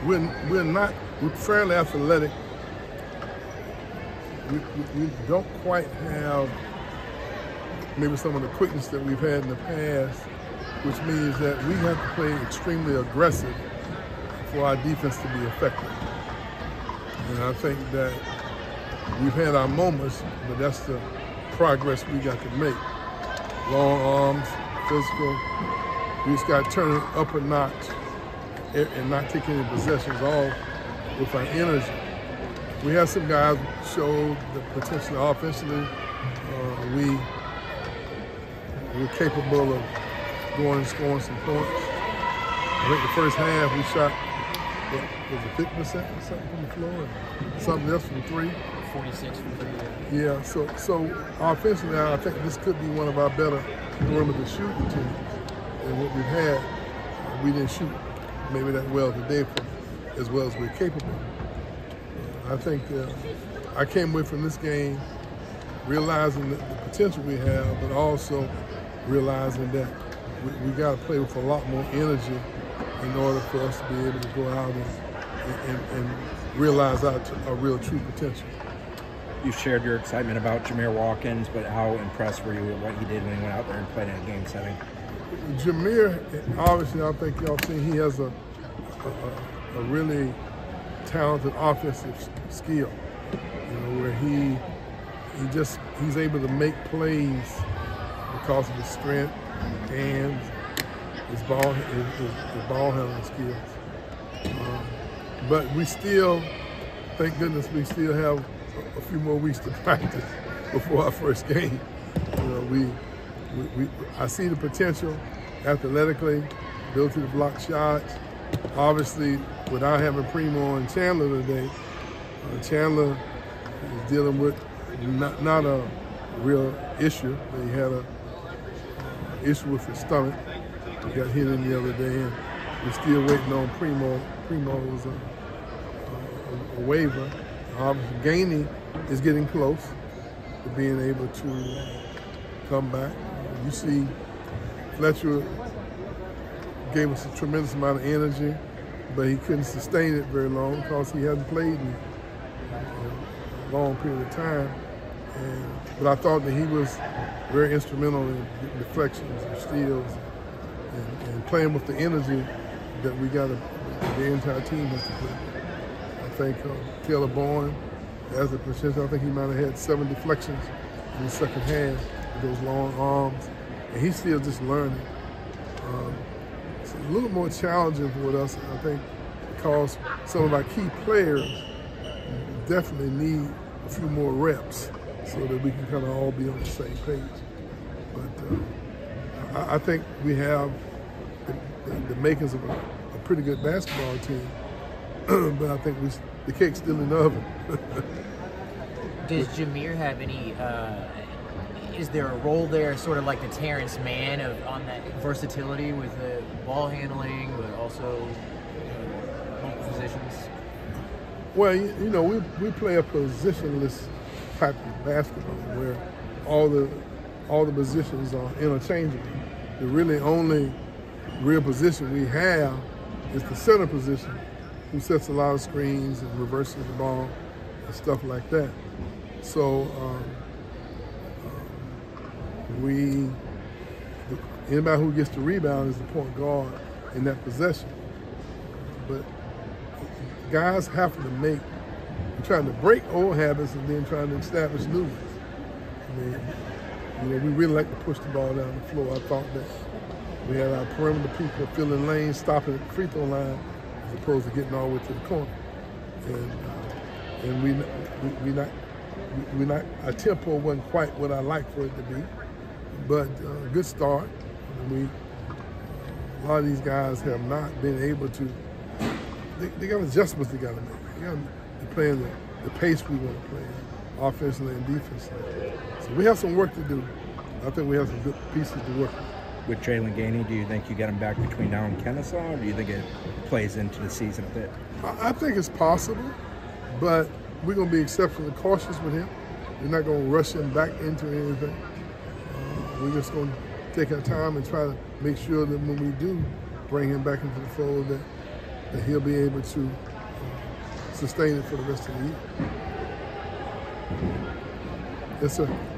We're fairly athletic. We don't quite have maybe some of the quickness that we've had in the past, which means that we have to play extremely aggressive for our defense to be effective. And I think that we've had our moments, but that's the progress we got to make. Long arms, physical. We just got to turn it up a notch and not take any possessions off with our energy. We have some guys show the potential offensively. We're capable of going and scoring some points. I think the first half we shot, was it 50% or something from the floor? And something else from three? 46 from three. Yeah, so offensively, I think this could be one of our better perimeter shooting teams. And what we've had, we didn't shoot maybe that well today as well as we're capable. I think I came away from this game realizing the potential we have, but also realizing that we got to play with a lot more energy in order for us to be able to go out and realize our real true potential. You shared your excitement about Jamir Watkins, but how impressed were you with what he did when he went out there and played in a game setting? Jamir, obviously, I think y'all seen he has a really talented offensive skill, where he's able to make plays because of his strength and his ball handling skills. But we still, thank goodness, we still have a few more weeks to practice before our first game. I see the potential athletically, ability to block shots. Obviously, without having Primo and Chandler today, Chandler is dealing with not a real issue. He had an issue with his stomach. He got hit in the other day, and we're still waiting on Primo. Primo was a waiver. Obviously, Gainey is getting close to being able to come back. You see, Fletcher gave us a tremendous amount of energy, but he couldn't sustain it very long because he hadn't played in a long period of time. But I thought that he was very instrumental in deflections and steals and playing with the energy that the entire team has to play. I think Taylor Bourne has the potential. I think he might have had 7 deflections in the second half with those long arms, and he's still just learning. It's a little more challenging for us, I think, because some of our key players definitely need a few more reps so that we can kind of all be on the same page. But I think we have the makings of a pretty good basketball team, but I think the cake's still in the oven. Does Jamir have any, is there a role there sort of like the Terrence Mann on that versatility with the ball handling, but also multiple positions? Well, we play a positionless type of basketball where all the positions are interchangeable. The really only real position we have is the center position, who sets a lot of screens and reverses the ball and stuff like that. So anybody who gets the rebound is the point guard in that possession. But guys have to trying to break old habits and then trying to establish new ones. I mean, we really like to push the ball down the floor. I thought that we had our perimeter people filling lanes, stopping at the free throw line, as opposed to getting all the way to the corner. And our tempo wasn't quite what I like for it to be, but good start. A lot of these guys have not been able to. They got adjustments they got to make. They're playing the pace we want to play, offensively and defensively. So we have some work to do. I think we have some good pieces to work with. With Jalen Gainey, do you think you get him back between now and Kennesaw, or do you think it plays into the season a bit? I think it's possible, but we're going to be exceptionally cautious with him. We're not going to rush him back into anything. We're just going to take our time and try to make sure that when we do bring him back into the fold, that that he'll be able to sustain it for the rest of the year. Yes, sir.